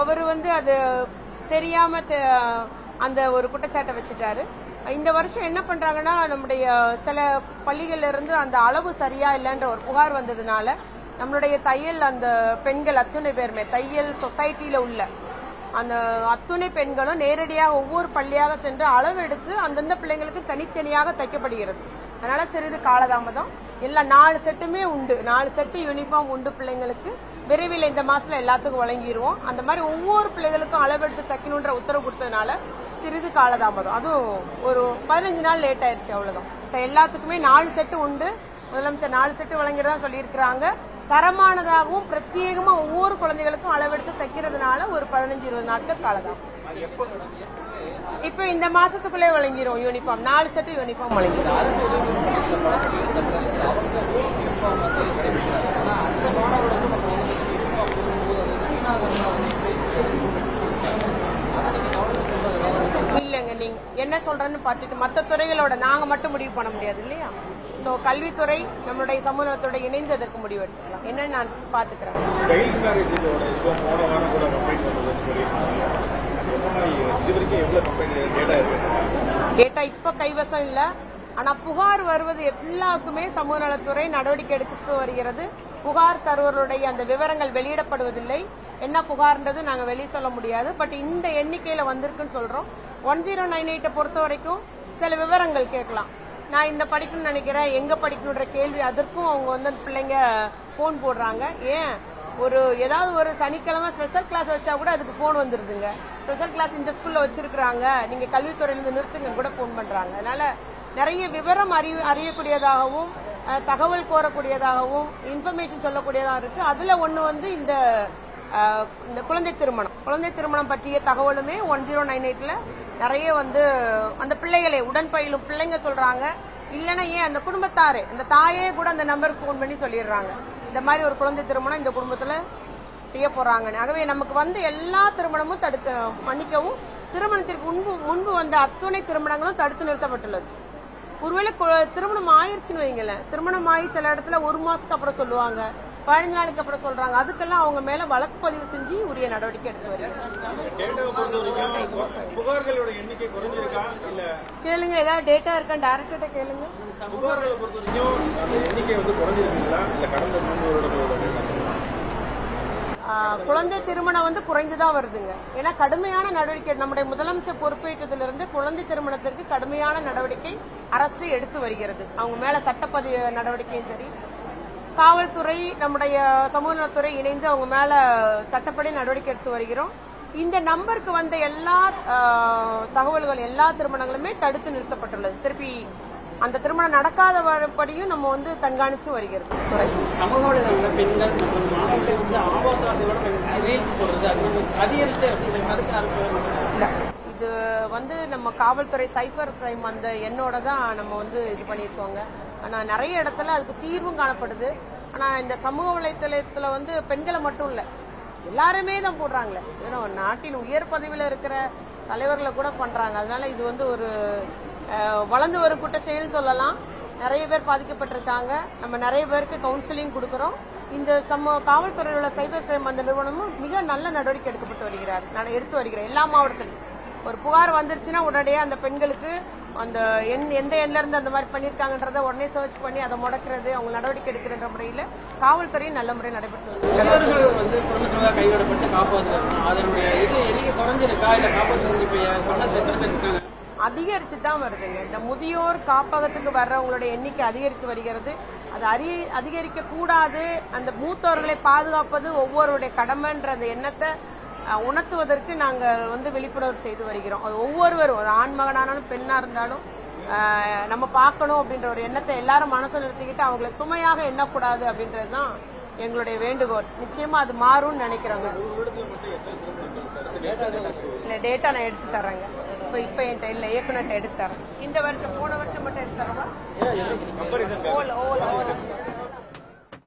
அவர் வந்து அது தெரியாம அந்த ஒரு குற்றச்சாட்டை வச்சுட்டாரு. இந்த வருஷம் என்ன பண்றாங்கன்னா, நம்முடைய சில பள்ளிகள்ல இருந்து அந்த அளவு சரியா இல்லைன்ற ஒரு புகார் வந்ததுனால நம்மளுடைய தையல் அந்த பெண்கள் அத்துணை பேருமே தையல் சொசைட்டில உள்ள அந்த அத்துணை பெண்களும் நேரடியாக ஒவ்வொரு பள்ளியாக சென்று அளவெடுத்து அந்தந்த பிள்ளைங்களுக்கு தனித்தனியாக தைக்கப்படுகிறது. அதனால சிறிது காலதாமதம். எல்லாம் 4 செட்டுமே உண்டு, 4 செட்டு யூனிஃபார்ம் உண்டு பிள்ளைங்களுக்கு. விரைவில் இந்த மாசத்துல எல்லாத்துக்கும் வழங்கிடுவோம். அந்த மாதிரி ஒவ்வொரு பிள்ளைகளுக்கும் அளவெடுத்து தைக்கணுன்ற உத்தரவு கொடுத்ததுனால சிறிது காலதாமதம். அதுவும் ஒரு 15 நாள் லேட் ஆயிடுச்சு, அவ்வளவுதான். எல்லாத்துக்குமே 4 செட்டு உண்டு. முதலமைச்சர் 4 செட்டு வழங்கிறதா சொல்லியிருக்கிறாங்க. தரமானதாகவும் பிரத்யேகமா ஒவ்வொரு குழந்தைகளுக்கும் அளவெடுத்து தைக்கிறதுனால ஒரு 15-20 நாட்கள் காலதாமதம். இப்ப இந்த மாசத்துக்குள்ளே வழங்கிரும் யூனிஃபார்ம். 4 செட்டு யூனிஃபார்ம் வழங்கிடும். இல்லங்க, நீங்க என்ன சொல்றேன்னு பார்த்துட்டு மற்ற துறைகளோட நாங்க மட்டும் முடிவு பண்ண முடியாது இல்லையா? சோ கல்வித்துறை நம்மளுடைய சமூகத்துறை இணைந்து அதற்கு முடிவு எடுத்துக்கலாம். என்ன நான் பாத்துக்கிறேன். டேட்டா இப்ப கைவசம் இல்ல. ஆனா புகார் வருவது எல்லாருக்குமே சமூக நலத்துறை நடவடிக்கை எடுத்து வருகிறது. புகார் தருவர்களுடைய அந்த விவரங்கள் வெளியிடப்படுவதில்லை. என்ன புகார்ன்றது நாங்க வெளியே சொல்ல முடியாது. பட் இந்த எண்ணிக்கையில வந்திருக்குன்னு சொல்றோம். 1098 பொறுத்த வரைக்கும் சில விவரங்கள் கேட்கலாம். நான் இந்த படிக்கணும்னு நினைக்கிறேன், எங்க படிக்கணுன்ற கேள்வி, அதற்கும் அவங்க வந்து பிள்ளைங்க போன் போடுறாங்க. ஏன் ஏதாவது ஒரு சனிக்கிழமை ஸ்பெஷல் கிளாஸ் வச்சா கூட அதுக்கு போன் வந்துருதுங்க. ஸ்பெஷல் கிளாஸ் இந்த ஸ்கூல்ல வச்சிருக்காங்க, நீங்க கல்வித்துறையிலிருந்து நிறுத்துங்க கூட போன் பண்றாங்க. அதனால நிறைய விவரம் அறியக்கூடியதாகவும் தகவல் கோரக்கூடியதாகவும் இன்ஃபர்மேஷன் சொல்லக்கூடியதாக இருக்கு. அதுல ஒண்ணு வந்து இந்த குழந்தை திருமணம் பற்றிய தகவலுமே 1098ல நிறைய வந்து அந்த பிள்ளைகளை உடன் பயிலும் பிள்ளைங்க சொல்றாங்க. இல்லைன்னா ஏன் அந்த குடும்பத்தாரு இந்த தாயே கூட அந்த நம்பருக்கு போன் பண்ணி சொல்லிடுறாங்க, இந்த மாதிரி ஒரு குழந்தை திருமணம் இந்த குடும்பத்துல செய்ய போறாங்கன்னு. ஆகவே நமக்கு வந்து எல்லா திருமணமும் மன்னிக்கவும், திருமணத்திற்கு முன்பு வந்த அத்துணை திருமணங்களும் தடுத்து நிறுத்தப்பட்டுள்ளது. ஒருவேளை திருமணம் ஆயிடுச்சுன்னு வைங்களேன், திருமணம் ஆகி சில இடத்துல 1 மாசத்துக்கு அப்புறம் சொல்லுவாங்க, 15 நாளுக்கு அப்புறம் சொல்றாங்க. அதுக்கெல்லாம் அவங்க மேல வழக்கு பதிவு செஞ்சு உரிய நடவடிக்கை எடுத்து வருகிறாங்க. கேளுங்க, ஏதாவது டேட்டா இருக்கா டைரக்டர்கிட்ட கேளுங்க. குழந்தை திருமணம் வந்து குறைந்துதான் வருதுங்க. ஏன்னா கடுமையான நடவடிக்கை நம்முடைய முதலமைச்சர் பொறுப்பேற்றதிலிருந்து குழந்தை திருமணத்திற்கு கடுமையான நடவடிக்கை அரசு எடுத்து வருகிறது. அவங்க மேல சட்டப்பதிவு நடவடிக்கையும் சரி, காவல்துறை நம்முடைய சமூக நலத்துறை இணைந்து அவங்க மேல சட்டப்படி நடவடிக்கை எடுத்து வருகிறோம். இந்த நம்பருக்கு வந்த எல்லா தகவல்கள் எல்லா திருமணங்களுமே தடுத்து நிறுத்தப்பட்டுள்ளது. திருப்பி அந்த திருமணம் நடக்காதபடியும் நம்ம வந்து கண்காணிச்சு வருகிறது துறை. சமூக வலைதள பெண்கள் மற்றும் மாணவர்களை வந்து இது வந்து நம்ம காவல்துறை சைபர் கிரைம் அந்த எண்ணோட தான் நம்ம வந்து இது பண்ணியிருக்கோங்க. ஆனா நிறைய இடத்துல அதுக்கு தீர்வும் காணப்படுது. ஆனா இந்த சமூக வலைதளத்துல வந்து பெண்களை மட்டும் இல்ல, எல்லாருமே தான் போடுறாங்களே. நாட்டின் உயர் பதவியில இருக்கிற தலைவர்களை கூட பண்றாங்க. அதனால இது வந்து ஒரு வளர்ந்து வரும் குற்றச்செயல் சொல்லலாம். நிறைய பேர் பாதிக்கப்பட்டிருக்காங்க. நம்ம நிறைய பேருக்கு கவுன்சிலிங் கொடுக்கறோம். இந்த காவல்துறையில் உள்ள சைபர் கிரைம் அந்த நிறுவனமும் மிக நல்ல நடவடிக்கை எடுத்து வருகிறார் எல்லா மாவட்டத்திலும். ஒரு புகார் வந்துருச்சுன்னா உடனடியே அந்த பெண்களுக்கு அந்த எந்த எண்ணில இருந்து அந்த மாதிரி பண்ணிருக்காங்கன்றத உடனே சர்ச் பண்ணி அதை முடக்கிறது, அவங்க நடவடிக்கை எடுக்கிற முறையில காவல்துறையும் நல்ல முறையில் நடைபெற்று அதிகரிச்சு தான் வருதுங்க. இந்த முதியோர் காப்பகத்துக்கு வர்றவங்களுடைய எண்ணிக்கை அதிகரித்து வருகிறது. அது அதிகரிக்க கூடாது. அந்த மூத்தவர்களை பாதுகாப்பது ஒவ்வொருடைய கடமைன்ற அந்த எண்ணத்தை உணர்த்துவதற்கு நாங்கள் வந்து விழிப்புணர்வு செய்து வருகிறோம். அது ஒவ்வொருவரும், ஒரு ஆண் மகனானாலும் பெண்ணா இருந்தாலும் நம்ம பார்க்கணும் அப்படின்ற ஒரு எண்ணத்தை எல்லாரும் மனசுல நிறுத்திக்கிட்டு அவங்களை சுமையாக எண்ணக்கூடாது அப்படின்றதுதான் எங்களுடைய வேண்டுகோள். நிச்சயமா அது மாறும்னு நினைக்கிறோங்க. இல்ல டேட்டா நான் எடுத்து தர்றேங்க. இப்ப என்கிட்ட இல்ல, இயக்குநர்கிட்ட எடுத்து தரேன். இந்த வருஷம் போன வருஷம் மட்டும் எடுத்து தரவா?